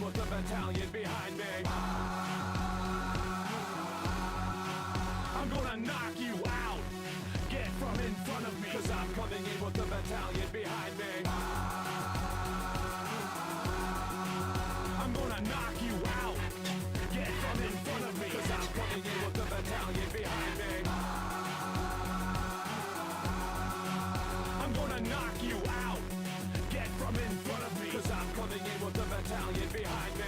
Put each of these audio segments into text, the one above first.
with the battalion behind me. I'm gonna knock you out. Get from in front of me, cause I'm coming in with the battalion behind me. I'm gonna knock you out. Get from in front of me, cause I'm coming in with the battalion behind me. I'm gonna knock you out. Get from in front of me, cause I'm coming in with the battalion behind me.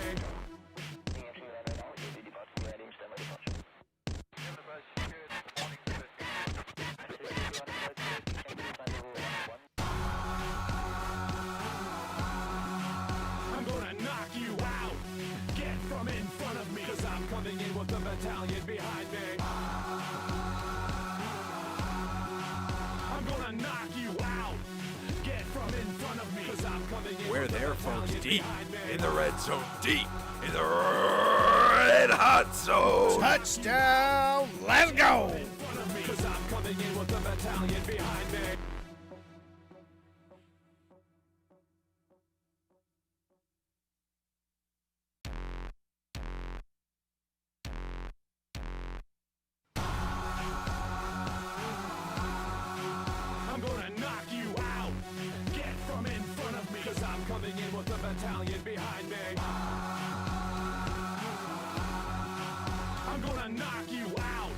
I'm gonna knock you out. Get from in front of me, cause I'm coming in with the battalion behind me. I'm gonna knock you out. Get from in front of me, cause I'm coming in. We're there, folks, deep in the red zone, deep in the red hot zone. Touchdown! Let's go! Cause I'm coming in with the battalion behind me. I'm gonna knock you out. Get from in front of me, cause I'm coming in with the battalion behind me. I'm gonna knock you out.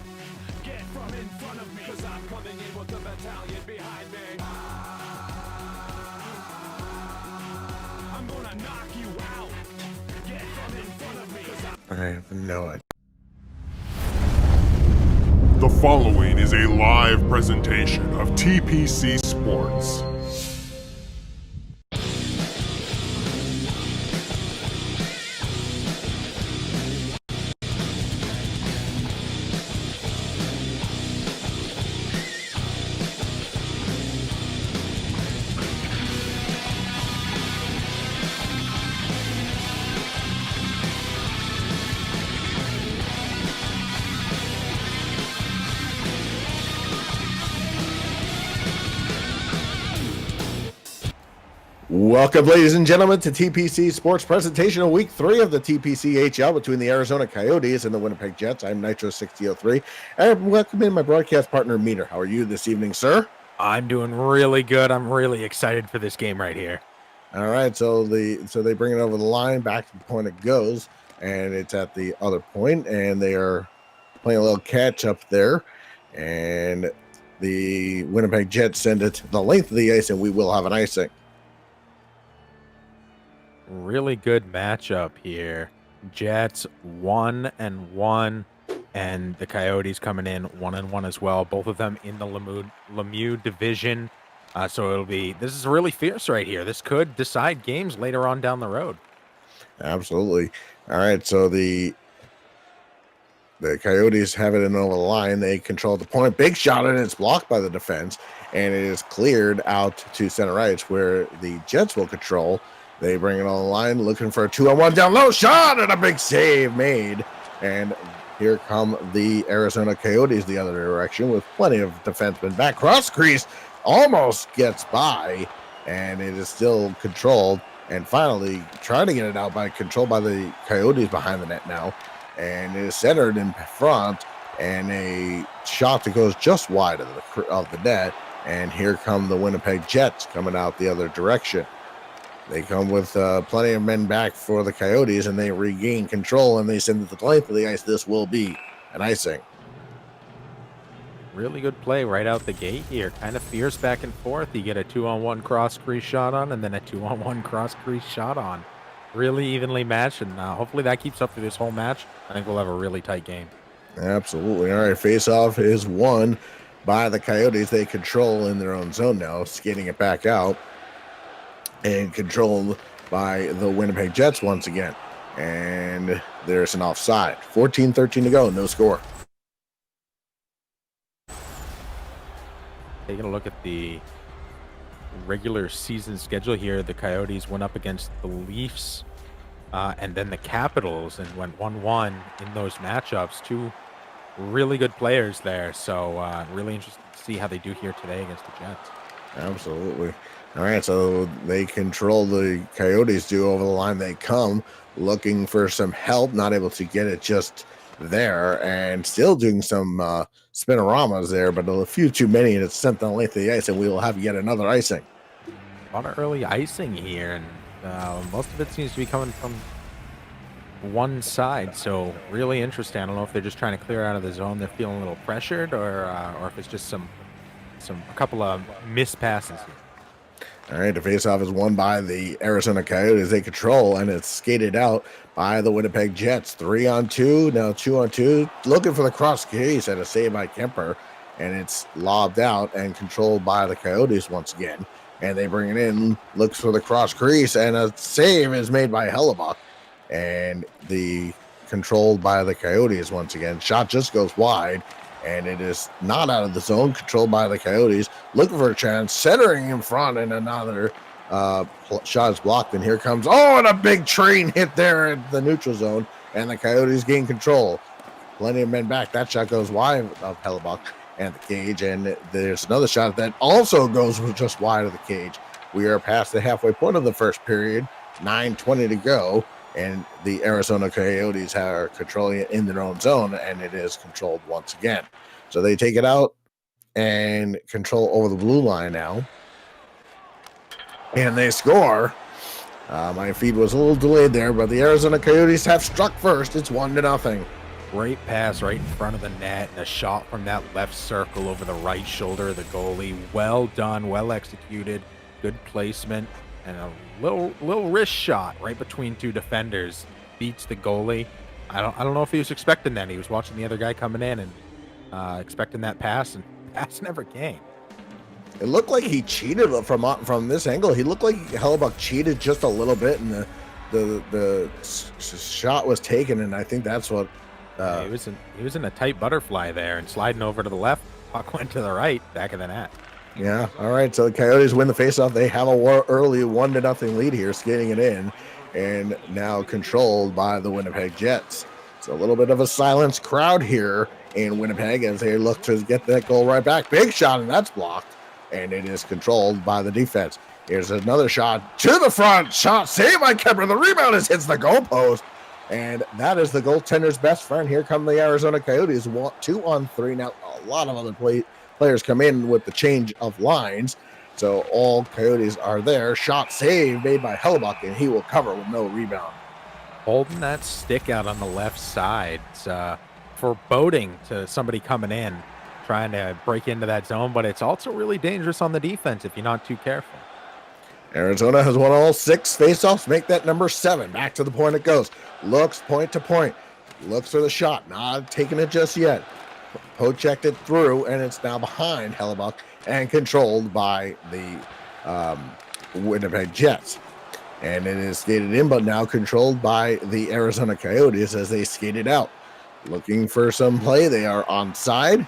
Get from in front of me, cause I'm coming in with the battalion behind me. I'm gonna knock you out. Get from in front of me, cause I know it. The following is a live presentation of TPC Sports. Welcome, ladies and gentlemen, to TPC Sports presentation of Week 3 of the TPCHL between the Arizona Coyotes and the Winnipeg Jets. I'm Nitro6003, and I'm welcoming my broadcast partner, Meter. How are you this evening, sir? I'm doing really good. I'm really excited for this game right here. All right, so they bring it over the line, back to the point it goes, and it's at the other point, and they are playing a little catch up there, and the Winnipeg Jets send it the length of the ice, and we will have an icing. Really good matchup here. Jets 1-1, and the Coyotes coming in 1-1 as well. Both of them in the Lemieux division. So this is really fierce right here. This could decide games later on down the road. Absolutely. All right, so the Coyotes have it in over the line. They control the point. Big shot, and it's blocked by the defense, and it is cleared out to center ice where the Jets will control. They bring it on the line, looking for a 2-on-1 down low shot, and a big save made. And here come the Arizona Coyotes the other direction with plenty of defensemen back. Cross crease almost gets by, and it is still controlled. And finally, trying to get it out controlled by the Coyotes behind the net now. And it is centered in front, and a shot that goes just wide of the net. And here come the Winnipeg Jets coming out the other direction. They come with plenty of men back for the Coyotes, and they regain control, and they send it to the length of the ice. This will be an icing. Really good play right out the gate here. Kind of fierce back and forth. You get a 2-on-1 cross crease shot on, and then a 2-on-1 cross crease shot on. Really evenly matched, and hopefully that keeps up through this whole match. I think we'll have a really tight game. Absolutely. All right, face-off is won by the Coyotes. They control in their own zone now, skating it back out. And controlled by the Winnipeg Jets once again. And there's an offside. 14-13 to go, no score. Taking a look at the regular season schedule here, the Coyotes went up against the Leafs and then the Capitals and went 1-1 in those matchups. Two really good players there. So really interested to see how they do here today against the Jets. Absolutely. All right, so they control the Coyotes do over the line. They come looking for some help, not able to get it just there, and still doing some spinoramas there, but a few too many, and it's sent the length of the ice, and we will have yet another icing. A lot of early icing here, and most of it seems to be coming from one side. So really interesting. I don't know if they're just trying to clear out of the zone. They're feeling a little pressured, or if it's just a couple of missed passes here. All right, the faceoff is won by the Arizona Coyotes. They control, and it's skated out by the Winnipeg Jets. 3-on-2, now 2-on-2. Looking for the cross case and a save by Kemper, and it's lobbed out and controlled by the Coyotes once again. And they bring it in, looks for the cross crease, and a save is made by Hellebuck. And the controlled by the Coyotes once again. Shot just goes wide, and it is not out of the zone, controlled by the Coyotes. Looking for a chance, centering in front, and another shot is blocked. And here comes, and a big train hit there at the neutral zone, and the Coyotes gain control. Plenty of men back. That shot goes wide of Hellebuck and the cage, and there's another shot that also goes just wide of the cage. We are past the halfway point of the first period, 9:20 to go, and the Arizona Coyotes are controlling it in their own zone, and it is controlled once again. So they take it out and control over the blue line now, and they score. My feed was a little delayed there, but the Arizona Coyotes have struck first. It's 1-0. Great pass right in front of the net, and a shot from that left circle over the right shoulder of the goalie. Well done, well executed, good placement, and a little wrist shot right between two defenders. Beats the goalie. I don't know if he was expecting that. He was watching the other guy coming in and expecting that pass, and the pass never came. It looked like he cheated from this angle. He looked like Hellebuck cheated just a little bit, and the shot was taken, and I think that's what. He was in a tight butterfly there and sliding over to the left. Puck went to the right, back of the net. Yeah. All right. So the Coyotes win the faceoff. They have a early 1-0 lead here, skating it in, and now controlled by the Winnipeg Jets. It's a little bit of a silenced crowd here in Winnipeg as they look to get that goal right back. Big shot, and that's blocked, and it is controlled by the defense. Here's another shot to the front. Shot saved by Kemper. The rebound hits the goalpost. And that is the goaltender's best friend. Here come the Arizona Coyotes, 2-on-3. Now, a lot of other players come in with the change of lines. So all Coyotes are there. Shot save made by Hellebuck, and he will cover with no rebound. Holding that stick out on the left side. It's foreboding to somebody coming in, trying to break into that zone. But it's also really dangerous on the defense if you're not too careful. Arizona has won all 6 faceoffs. Make that number 7. Back to the point it goes. Looks point to point. Looks for the shot. Not taking it just yet. Poe checked it through, and it's now behind Hellebuck and controlled by the Winnipeg Jets. And it is skated in, but now controlled by the Arizona Coyotes as they skated out. Looking for some play. They are onside.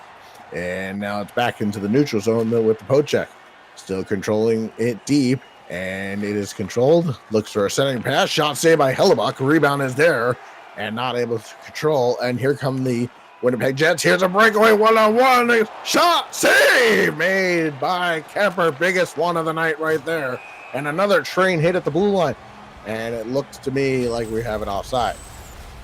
And now it's back into the neutral zone with the Poe check. Still controlling it deep. And it is controlled. Looks for a centering pass. Shot saved by Hellebuck. Rebound is there and not able to control. And here come the Winnipeg Jets. Here's a breakaway 1-on-1. Shot save made by Kemper. Biggest one of the night right there. And another train hit at the blue line. And it looks to me like we have it offside.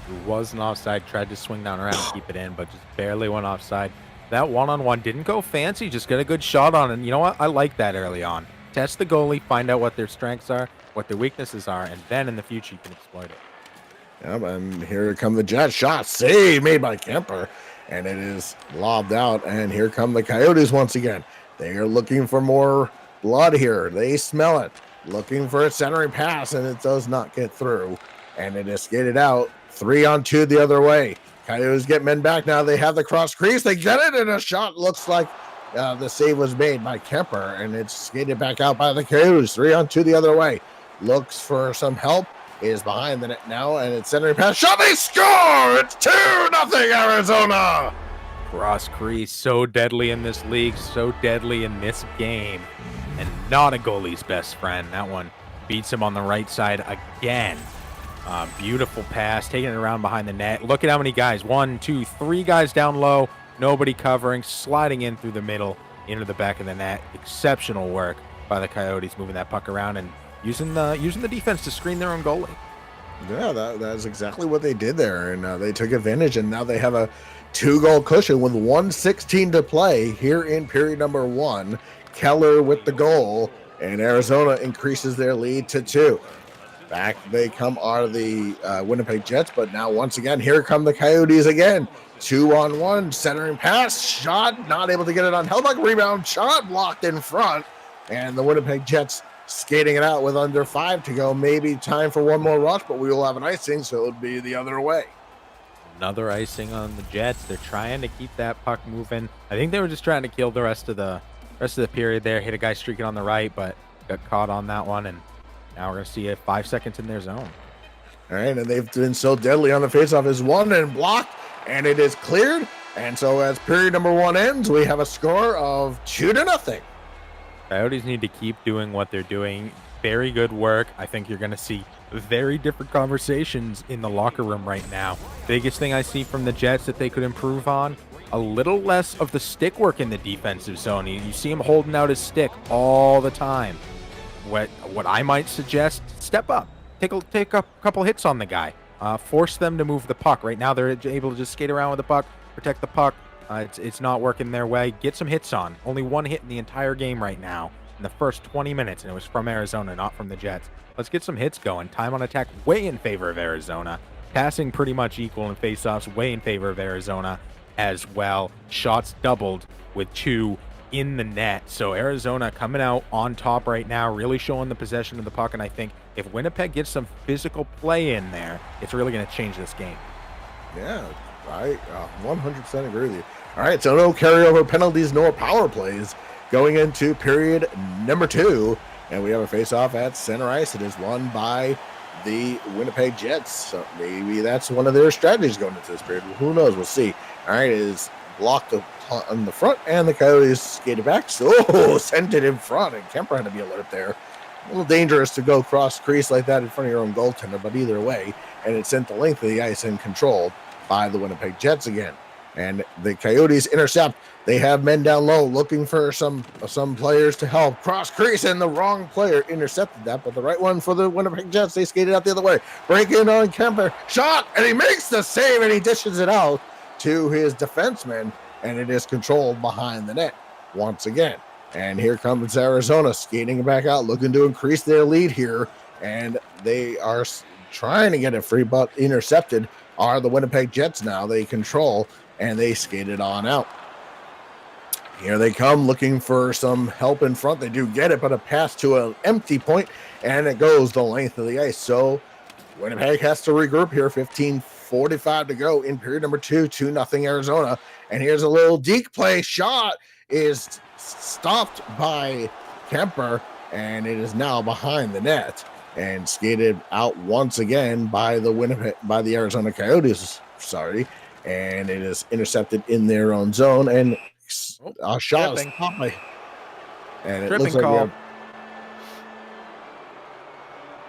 It wasn't offside. Tried to swing down around and keep it in, but just barely went offside. That one-on-one didn't go fancy. Just got a good shot on it. And you know what? I like that early on. Test the goalie, find out what their strengths are, what their weaknesses are, and then in the future you can exploit it. Yep, and here come the Jets. Shot save made by Kemper, and it is lobbed out. And here come the Coyotes once again. They are looking for more blood here. They smell it. Looking for a centering pass, and it does not get through. And it is skated out. 3-on-2 the other way. Coyotes get men back now. They have the cross crease. They get it, and a shot looks like the save was made by Kemper, and it's skated back out by the Coyotes. 3-on-2 the other way. Looks for some help. Is behind the net now, and it's centering pass. Shot. They score. It's 2-0 Arizona. Cross crease, so deadly in this league, so deadly in this game, and not a goalie's best friend. That one beats him on the right side again. Beautiful pass, taking it around behind the net. Look at how many guys. 1, 2, 3 guys down low. Nobody covering, sliding in through the middle. into the back of the net. Exceptional work by the Coyotes moving that puck around and using the defense to screen their own goalie. Yeah, that's exactly what they did there, and they took advantage, and now they have a 2-goal cushion with 1:16 to play here in period number 1. Keller with the goal, and Arizona increases their lead to 2. Back they come are the Winnipeg Jets, but now once again, here come the Coyotes again. 2-on-1, centering pass, shot, not able to get it on Hellbuck, rebound, shot blocked in front, and the Winnipeg Jets skating it out with under 5 to go. Maybe time for one more rush, but we will have an icing, so it would be the other way. Another icing on the Jets. They're trying to keep that puck moving. I think they were just trying to kill the rest of the period there. Hit a guy streaking on the right, but got caught on that one, and now we're going to see it 5 seconds in their zone. All right, and they've been so deadly on the faceoff is won and blocked, and it is cleared. And so as period number 1 ends, we have a score of 2-0. Coyotes need to keep doing what they're doing. Very good work. I think you're going to see very different conversations in the locker room right now. Biggest thing I see from the Jets that they could improve on, a little less of the stick work in the defensive zone. You see him holding out his stick all the time. What I might suggest, step up. Take a couple hits on the guy. Force them to move the puck. Right now they're able to just skate around with the puck, protect the puck. It's not working their way. Get some hits on. Only 1 hit in the entire game right now in the first 20 minutes, and it was from Arizona, not from the Jets. Let's get some hits going. Time on attack way in favor of Arizona. Passing pretty much equal in faceoffs, way in favor of Arizona as well. Shots doubled with 2 in the net. So Arizona coming out on top right now, really showing the possession of the puck, and I think if Winnipeg gets some physical play in there, it's really going to change this game. Yeah, I 100% agree with you. All right, so no carryover penalties nor power plays going into period number 2, and we have a face-off at center ice. It is won by the Winnipeg Jets, so maybe that's one of their strategies going into this period. Who knows? We'll see. All right, it is blocked on the front, and the Coyotes skated back. So sent it in front, and Kemper had to be alert there. A little dangerous to go cross crease like that in front of your own goaltender, but either way, and it sent the length of the ice in control by the Winnipeg Jets again. And the Coyotes intercept. They have men down low looking for some players to help. Cross crease, and the wrong player intercepted that, but the right one for the Winnipeg Jets. They skated out the other way. Break in on Kemper. Shot, and he makes the save, and he dishes it out to his defenseman, and it is controlled behind the net once again. And here comes Arizona skating back out, looking to increase their lead here, and they are trying to get it free, but intercepted are the Winnipeg Jets now. They control, and they skated on out. Here they come looking for some help in front. They do get it, but a pass to an empty point, and it goes the length of the ice. So Winnipeg has to regroup here. 15:45 to go in period number 2, 2-0 Arizona. And here's a little deke play. Shot is stopped by Kemper, and it is now behind the net and skated out once again by the Arizona Coyotes. Sorry, and it is intercepted in their own zone, and a shot is stopped by, and it looks like call.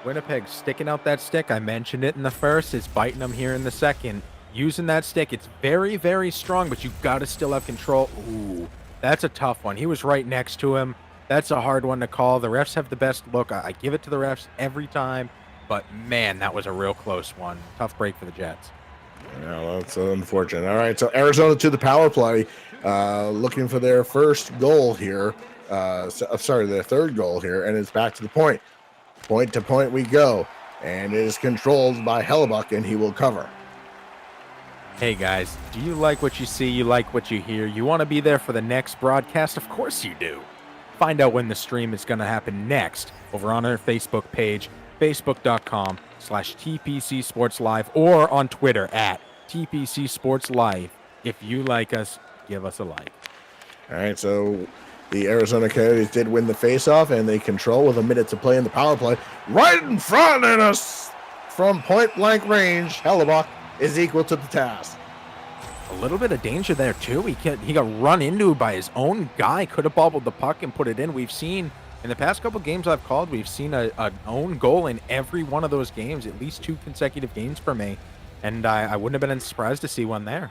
Winnipeg sticking out that stick. I mentioned it in the first. It's biting them here in the second. Using that stick, it's very, very strong, but you've got to still have control. Ooh, that's a tough one. He was right next to him. That's a hard one to call. The refs have the best look. I give it to the refs every time, but man, that was a real close one. Tough break for the Jets. Yeah, that's unfortunate. All right, so Arizona to the power play, looking for their first goal here. Their third goal here, and it's back to the point. Point to point we go, and it is controlled by Hellbuck, and he will cover. Hey guys, do you like what you see? You like what you hear? You want to be there for the next broadcast? Of course you do. Find out when the stream is going to happen next over on our Facebook page, facebook.com/TPC Sports Live, or on Twitter at TPC Sports Live. If you like us, give us a like. All right, so the Arizona Coyotes did win the faceoff, and they control with a minute to play in the power play. Right in front of us from point-blank range, Hellbuck is equal to the task. A little bit of danger there, too. He got run into by his own guy. Could have bobbled the puck and put it in. We've seen, in the past couple games I've called, we've seen an own goal in every one of those games, at least 2 consecutive games for me. And I wouldn't have been surprised to see one there.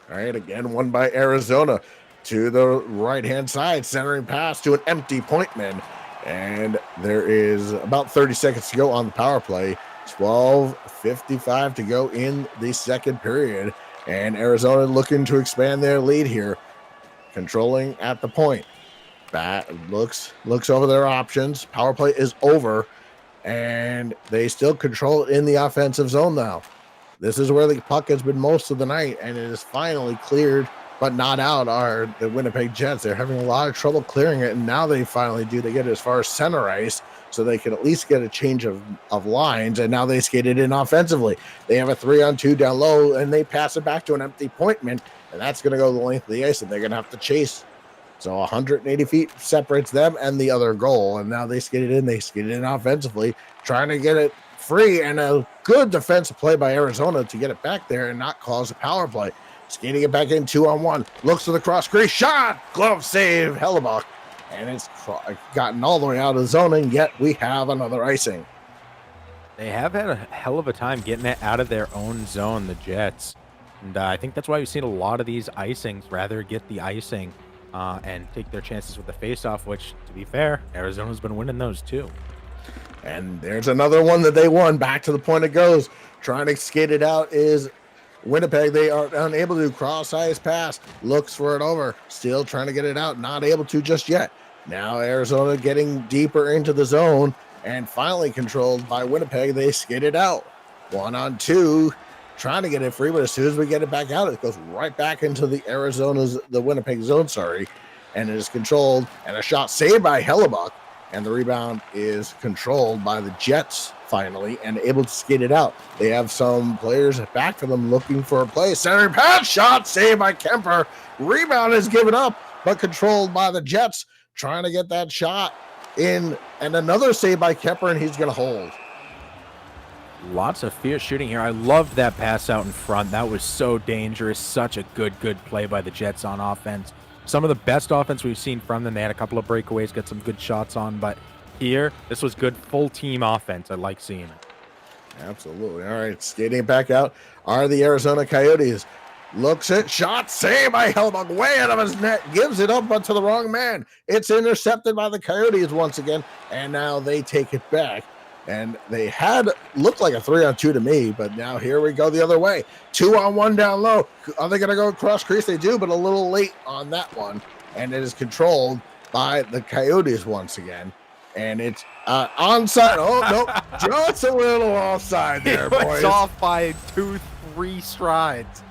All right, again, won by Arizona. to the right-hand side, centering pass to an empty point man. And there is about 30 seconds to go on the power play. 12:55 to go in the second period. And Arizona looking to expand their lead here. Controlling at the point. Bat looks over their options. Power play is over. And they still control it in the offensive zone now. This is where the puck has been most of the night. And it is finally cleared, but not out, are the Winnipeg Jets. They're having a lot of trouble clearing it, and now they finally do. They get as far as center ice, so they can at least get a change of lines, and now they skate it in offensively. They have a 3-on-2 down low, and they pass it back to an empty point man, and that's going to go the length of the ice, and they're going to have to chase. So 180 feet separates them and the other goal, and now they skate it in. They skate it in offensively, trying to get it free, and a good defensive play by Arizona to get it back there and not cause a power play. Skating it back in 2-on-1. Looks to the cross crease. Shot! Glove save. Hellebuck. And it's gotten all the way out of the zone, and yet we have another icing. They have had a hell of a time getting it out of their own zone, the Jets. And I think that's why we've seen a lot of these icings rather get the icing and take their chances with the faceoff, which, to be fair, Arizona's been winning those too. And there's another one that they won. Back to the point it goes. Trying to skate it out is Winnipeg. They are unable to cross-ice pass. Looks for it over. Still trying to get it out. Not able to just yet. Now Arizona getting deeper into the zone and finally controlled by Winnipeg. They skate it out. 1-on-2. Trying to get it free, but as soon as we get it back out, it goes right back into the Winnipeg zone, and it is controlled, and a shot saved by Hellebuck, and the rebound is controlled by the Jets finally, and able to skate it out. They have some players back for them looking for a play. Centering pass, shot saved by Kemper. Rebound is given up, but controlled by the Jets, trying to get that shot in, and another save by Kemper, and he's going to hold. Lots of fierce shooting here. I loved that pass out in front. That was so dangerous. Such a good play by the Jets on offense. Some of the best offense we've seen from them. They had a couple of breakaways, got some good shots on, but here, this was good full team offense. I like seeing it. Absolutely. All right, skating it back out are the Arizona Coyotes. Looks at shot, saved by Hellebuck, way out of his net, gives it up, but to the wrong man. It's intercepted by the Coyotes once again, and now they take it back. And they had looked like a 3-on-2 to me, but now here we go the other way. 2-on-1 down low. Are they going to go across crease? They do, but a little late on that one. And it is controlled by the Coyotes once again. And it's onside. Oh, no, just a little offside there, boys. It's off by 2-3 strides.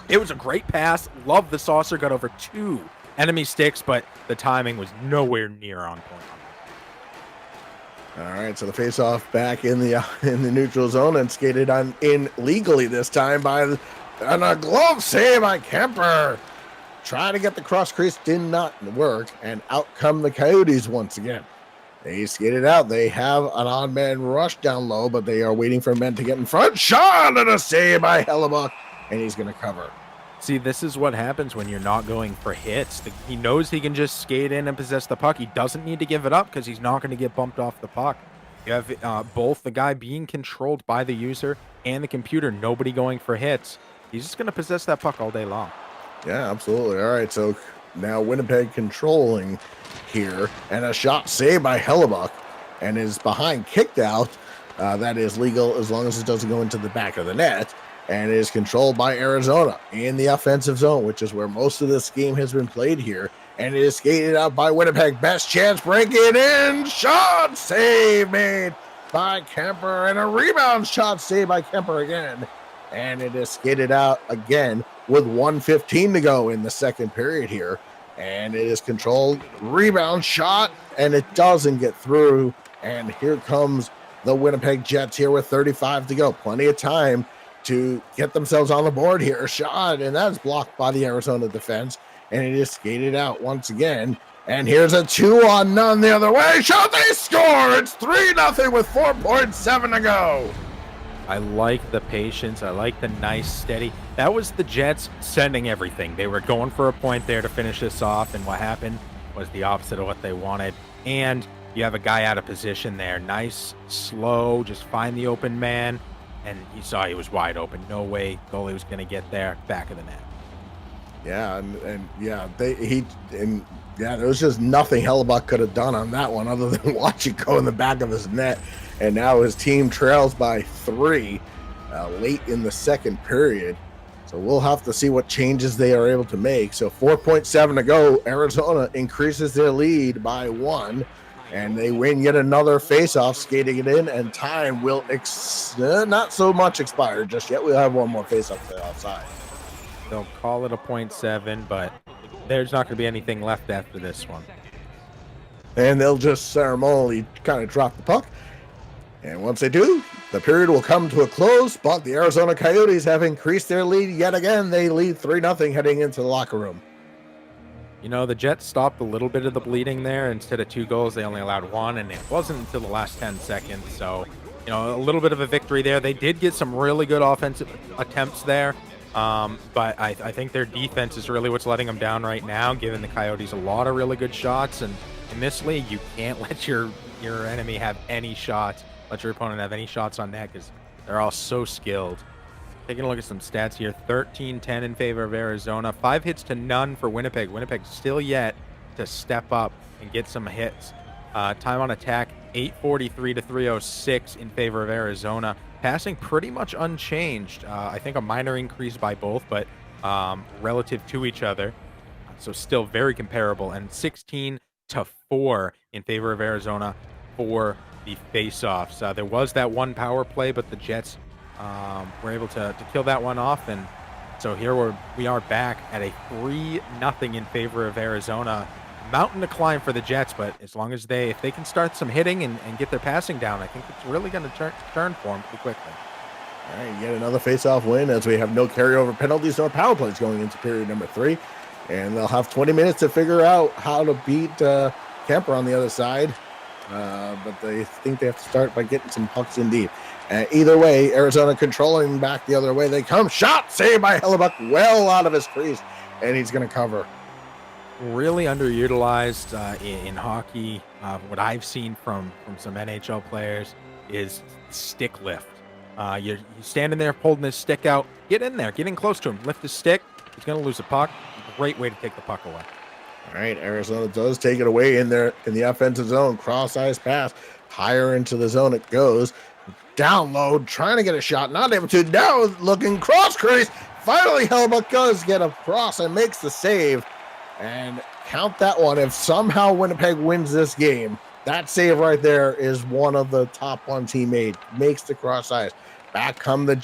It was a great pass. Love the saucer. Got over 2 enemy sticks, but the timing was nowhere near on point. All right, so the face-off back in the neutral zone and skated on in legally this time and a glove save by Kemper. Trying to get the cross crease, did not work, and out come the Coyotes once again. They skated out. They have an odd man rush down low, but they are waiting for men to get in front. Shot and a save by Hellebuck, and he's going to cover. See, this is what happens when you're not going for hits. He knows he can just skate in and possess the puck. He doesn't need to give it up because he's not going to get bumped off the puck. You have both the guy being controlled by the user and the computer, nobody going for hits. He's just going to possess that puck all day long. Yeah, absolutely. All right, so now Winnipeg controlling here, and a shot saved by Hellebuck, and is behind kicked out. That is legal as long as it doesn't go into the back of the net. And is controlled by Arizona in the offensive zone, which is where most of this game has been played here. And it is skated out by Winnipeg. Best chance, break it in. Shot save made by Kemper. And a rebound shot saved by Kemper again. And it is skated out again with 1:15 to go in the second period here. And it is controlled. Rebound shot. And it doesn't get through. And here comes the Winnipeg Jets here with 35 to go. Plenty of time to get themselves on the board here. A shot, and that's blocked by the Arizona defense, and it is skated out once again. And here's a 2-on-none the other way. Shot, they score! It's 3-0 with 4.7 to go. I like the patience. I like the nice, steady. That was the Jets sending everything. They were going for a point there to finish this off, and what happened was the opposite of what they wanted. And you have a guy out of position there. Nice, slow, just find the open man. And you saw he was wide open. No way goalie was going to get there. Back of the net. Yeah, and yeah, there was just nothing Hellebuck could have done on that one other than watch it go in the back of his net. And now his team trails by 3 late in the second period. So we'll have to see what changes they are able to make. So 4.7 to go. Arizona increases their lead by 1, and they win yet another faceoff, skating it in, and time will not so much expire just yet. We'll have one more faceoff to the offside. They'll call it a 0.7, but there's not going to be anything left after this one. And they'll just ceremonially kind of drop the puck. And once they do, the period will come to a close, but the Arizona Coyotes have increased their lead yet again. They lead 3-0 heading into the locker room. You know, the Jets stopped a little bit of the bleeding there. Instead of 2 goals, they only allowed 1, and it wasn't until the last 10 seconds. So, you know, a little bit of a victory there. They did get some really good offensive attempts there, but I think their defense is really what's letting them down right now, giving the Coyotes a lot of really good shots. And in this league, you can't let your enemy have any shots. Let your opponent have any shots on net because they're all so skilled. Taking a look at some stats here, 13-10 in favor of Arizona, 5 hits to none for Winnipeg. Winnipeg still yet to step up and get some hits. Time on attack, 843 to 306 in favor of Arizona. Passing pretty much unchanged. I think a minor increase by both, but relative to each other. So still very comparable. And 16 to 4 in favor of Arizona for the face-offs. There was that one power play, but the Jets were able to kill that one off, and so here we are back at a 3-0 in favor of Arizona. Mountain to climb for the Jets, but as long as if they can start some hitting and get their passing down, I think it's really going to turn for them pretty quickly. All right, yet another face-off win as we have no carryover penalties nor power plays going into period number 3, and they'll have 20 minutes to figure out how to beat Kemper on the other side. But they think they have to start by getting some pucks in deep. Either way, Arizona controlling back the other way. They come. Shot saved by Hellebuck well out of his crease, and he's going to cover. Really underutilized in hockey. What I've seen from some NHL players is stick lift. You're standing there holding his stick out. Get in there. Get in close to him. Lift his stick. He's going to lose the puck. Great way to take the puck away. All right, Arizona does take it away in the offensive zone. Cross-ice pass. Higher into the zone it goes. Down low, trying to get a shot. Not able to. Now looking cross crease. Finally, Hellebuck does get across and makes the save. And count that one. If somehow Winnipeg wins this game, that save right there is one of the top ones he made. Makes the cross-ice. Back come the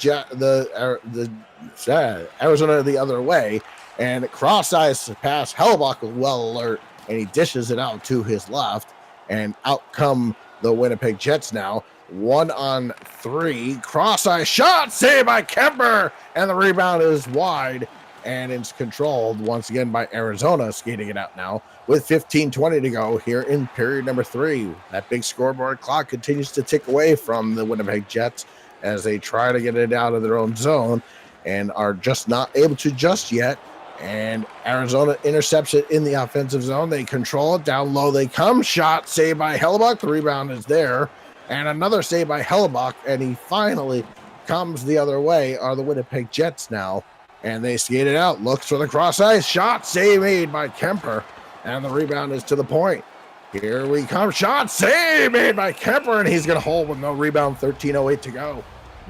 Arizona the other way. And cross-ice pass, Hellebuck well alert, and he dishes it out to his left. And out come the Winnipeg Jets now. 1-on-3, cross-ice shot, saved by Kemper, and the rebound is wide, and it's controlled once again by Arizona, skating it out now with 15:20 to go here in period number 3. That big scoreboard clock continues to tick away from the Winnipeg Jets as they try to get it out of their own zone and are just not able to just yet. And Arizona intercepts it in the offensive zone. They control it. Down low they come. Shot saved by Hellebuck. The rebound is there. And another save by Hellebuck. And he finally comes the other way are the Winnipeg Jets now. And they skate it out. Looks for the cross ice. Shot save made by Kemper. And the rebound is to the point. Here we come. Shot save made by Kemper. And he's going to hold with no rebound. 13:08 to go.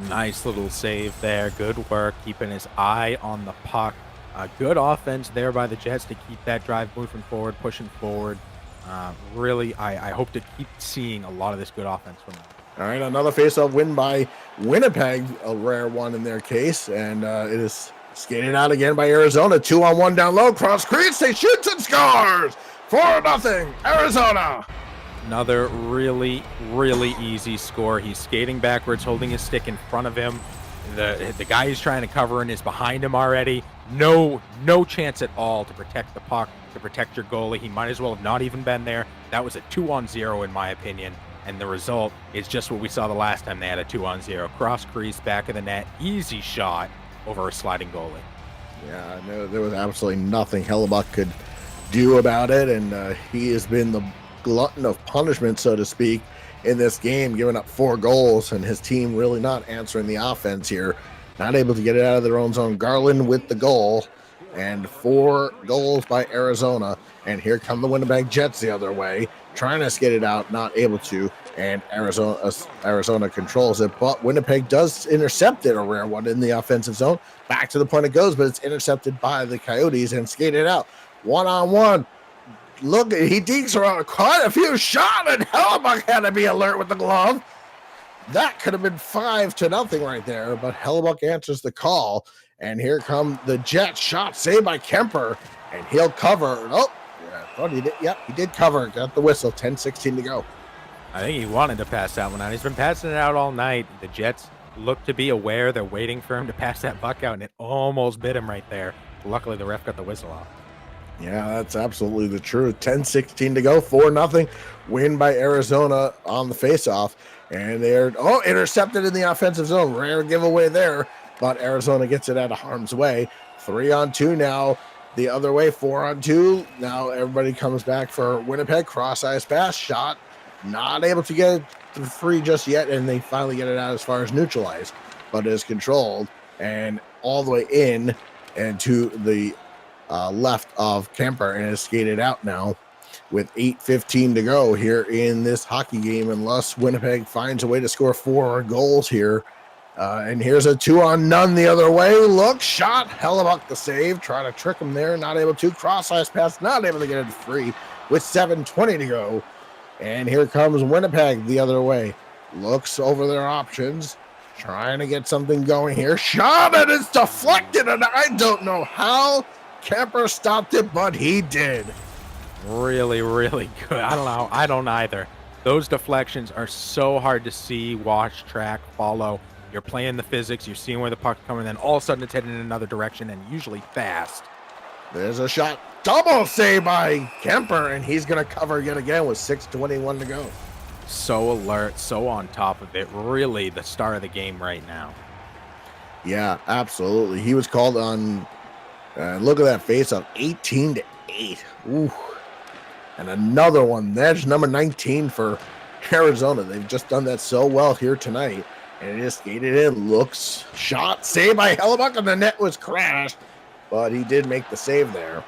Nice little save there. Good work. Keeping his eye on the puck. Good offense there by the Jets to keep that drive moving forward, pushing forward. Really, I hope to keep seeing a lot of this good offense from them. All right, another faceoff win by Winnipeg, a rare one in their case, and it is skated out again by Arizona. 2-on-1 down low, cross crease, they shoots and scores! 4-0, Arizona! Another really, really easy score. He's skating backwards, holding his stick in front of him. The guy he's trying to cover in is behind him already. No chance at all to protect the puck, to protect your goalie. He might as well have not even been there. That was a 2-on-0 in my opinion. And the result is just what we saw the last time they had a 2-on-0. Cross crease, back of the net, easy shot over a sliding goalie. Yeah, no, there was absolutely nothing Hellebuck could do about it. And he has been the glutton of punishment, so to speak, in this game, giving up 4 goals, and his team really not answering the offense here. Not able to get it out of their own zone. Garland with the goal, and 4 goals by Arizona. And here come the Winnipeg Jets the other way, trying to skate it out, not able to. And Arizona controls it, but Winnipeg does intercept it, a rare one in the offensive zone. Back to the point it goes, but it's intercepted by the Coyotes and skated out. 1-on-1. Look, he dinks around quite a few shots, and Hellebuck had to be alert with the glove. That could have been 5-0 right there, but Hellebuck answers the call. And here come the Jets. Shot saved by Kemper, and he'll cover. Oh, yeah, I thought he did. Yep, he did cover. Got the whistle. 10-16 to go. I think he wanted to pass that one out. He's been passing it out all night. The Jets look to be aware. They're waiting for him to pass that puck out, and it almost bit him right there. Luckily, the ref got the whistle off. Yeah, that's absolutely the truth. 10-16 to go. 4-0 win by Arizona on the faceoff. And they're intercepted in the offensive zone. Rare giveaway there, but Arizona gets it out of harm's way. 3-on-2 now. The other way, 4-on-2. Now everybody comes back for Winnipeg. Cross-ice pass, shot. Not able to get it free just yet, and they finally get it out as far as neutralized. But it is controlled and all the way in and to the left of Kemper, and is skated out now with 8:15 to go here in this hockey game, unless Winnipeg finds a way to score 4 goals here. And here's a 2-on-none the other way. Look, shot. Hellebuck the save. Trying to trick him there. Not able to. Cross-ice pass. Not able to get it free with 7:20 to go. And here comes Winnipeg the other way. Looks over their options. Trying to get something going here. Shot, and it's deflected, and I don't know how Kemper stopped it, but he did. Really, really good. I don't know. I don't either. Those deflections are so hard to see, watch, track, follow. You're playing the physics. You're seeing where the puck's coming, and then all of a sudden it's heading in another direction, and usually fast. There's a shot. Double save by Kemper, and he's going to cover yet again with 6:21 to go. So alert, so on top of it. Really the star of the game right now. Yeah, absolutely. He was called on, look at that face-off, 18-8. Ooh. And another one. That's number 19 for Arizona. They've just done that so well here tonight. And it is skated in. Looks shot. Saved by Hellebuck, and the net was crashed. But he did make the save there.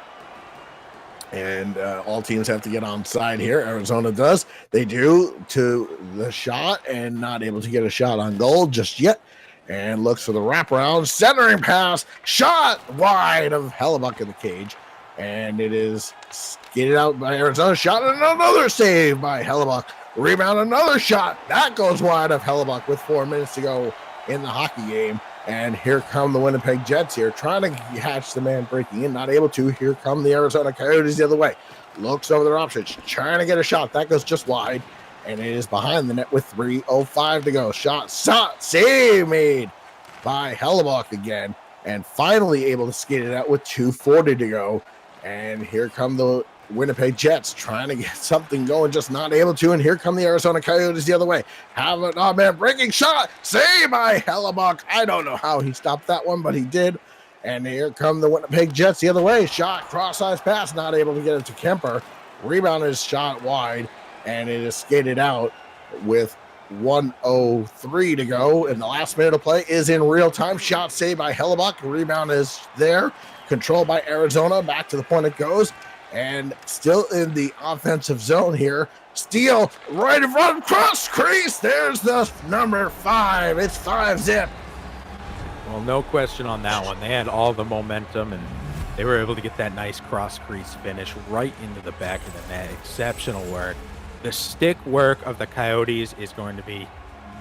And all teams have to get on side here. Arizona does. They do to the shot, and not able to get a shot on goal just yet. And looks for the wraparound. Centering pass. Shot wide of Hellebuck in the cage. And it is skated out by Arizona. Shot, and another save by Hellebuck. Rebound, another shot. That goes wide of Hellebuck with 4 minutes to go in the hockey game. And here come the Winnipeg Jets here, trying to catch the man breaking in. Not able to. Here come the Arizona Coyotes the other way. Looks over their options. Trying to get a shot. That goes just wide. And it is behind the net with 3:05 to go. Shot, save made by Hellebuck again. And finally able to skate it out with 2:40 to go. And here come the Winnipeg Jets trying to get something going, just not able to. And here come the Arizona Coyotes the other way. Have it, man, breaking shot, saved by Hellebuck. I don't know how he stopped that one, but he did. And here come the Winnipeg Jets the other way. Shot, cross-ice pass, not able to get it to Kemper. Rebound is shot wide, and it is skated out with 1:03 to go. And the last minute of play is in real time. Shot saved by Hellebuck. Rebound is there. Controlled by Arizona. Back to the point it goes. And still in the offensive zone here. Steal right in front, cross crease. There's the number 5. It's 5-0. Well, no question on that one. They had all the momentum, and they were able to get that nice cross crease finish right into the back of the net. Exceptional work. The stick work of the Coyotes is going to be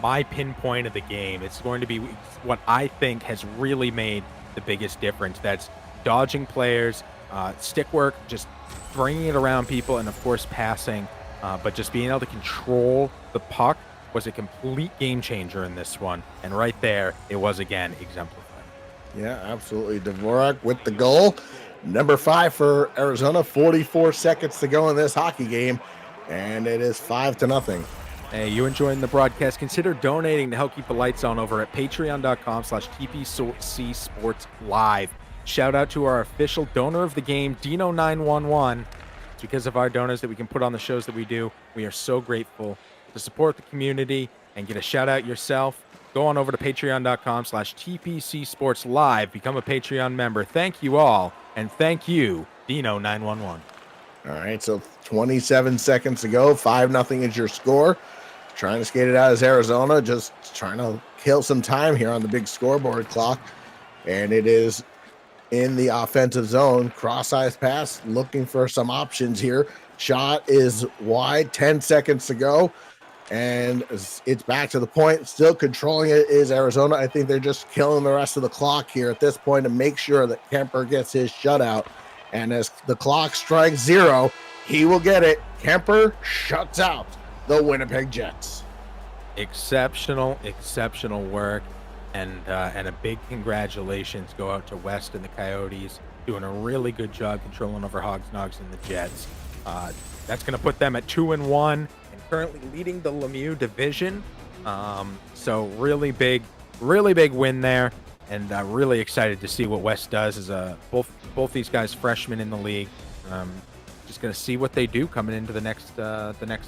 my pinpoint of the game. It's going to be what I think has really made the biggest difference. That's dodging players, stick work, just bringing it around people, and of course passing, but just being able to control the puck was a complete game changer in this one. And right there, it was again exemplified. Yeah, absolutely. Dvorak with the goal. Number 5 for Arizona. 44 seconds to go in this hockey game, and it is 5-0. Hey, you enjoying the broadcast? Consider donating to help keep the lights on over at patreon.com/TPC Sports Live. Shout out to our official donor of the game, Dino911. It's because of our donors that we can put on the shows that we do. We are so grateful to support the community and get a shout out yourself. go on over to patreon.com/TPC Sports Live. Become a Patreon member. Thank you all. And thank you, Dino911. All right, so 27 seconds to go. 5-0 is your score. Trying to skate it out as Arizona, just trying to kill some time here on the big scoreboard clock. And it is in the offensive zone. Cross-eyes pass, looking for some options here. Shot is wide, 10 seconds to go. And it's back to the point. Still controlling it is Arizona. I think they're just killing the rest of the clock here at this point to make sure that Kemper gets his shutout. And as the clock strikes 0, he will get it. Kemper shuts out the Winnipeg Jets. Exceptional work. And a big congratulations go out to West and the Coyotes, doing a really good job controlling over Hogs, Nogs, and the Jets. That's going to put them at 2-1 and currently leading the Lemieux division. So really big win there, and really excited to see what West does. As both these guys freshmen in the league. Just going to see what they do coming into the next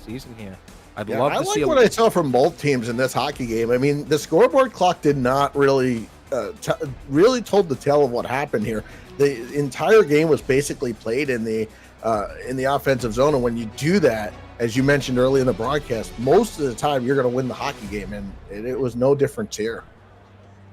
season here. I'd love to see what I saw from both teams in this hockey game. I mean, the scoreboard clock did not really told the tale of what happened here. The entire game was basically played in the offensive zone, and when you do that, as you mentioned earlier in the broadcast, most of the time you're going to win the hockey game, and it was no difference here.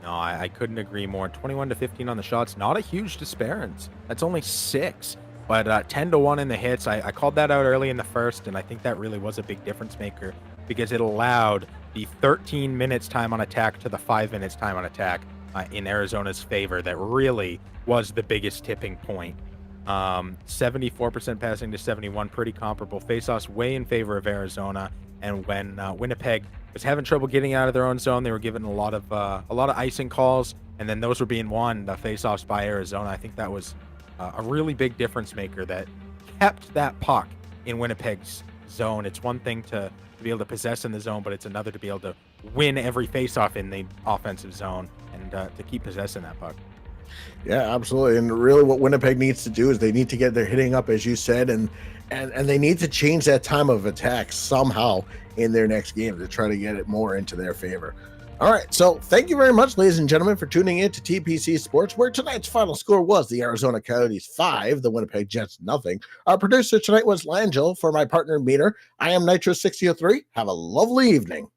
No, I couldn't agree more. 21-15 on the shots, not a huge disparity. That's only 6. But 10-1 in the hits, I called that out early in the first, and I think that really was a big difference maker because it allowed the 13 minutes time on attack to the 5 minutes time on attack in Arizona's favor. That really was the biggest tipping point. 74% passing to 71, pretty comparable. Faceoffs way in favor of Arizona, and when Winnipeg was having trouble getting out of their own zone, they were given a lot of icing calls, and then those were being won, the faceoffs by Arizona. I think that was a really big difference maker that kept that puck in Winnipeg's zone. It's one thing to be able to possess in the zone, but it's another to be able to win every faceoff in the offensive zone and to keep possessing that puck. Yeah, absolutely. And really what Winnipeg needs to do is they need to get their hitting up, as you said, and they need to change that time of attack somehow in their next game to try to get it more into their favor. All right, so thank you very much, ladies and gentlemen, for tuning in to TPC Sports, where tonight's final score was the Arizona Coyotes 5, the Winnipeg Jets 0. Our producer tonight was Langell. For my partner, Meter, I am Nitro6003. Have a lovely evening.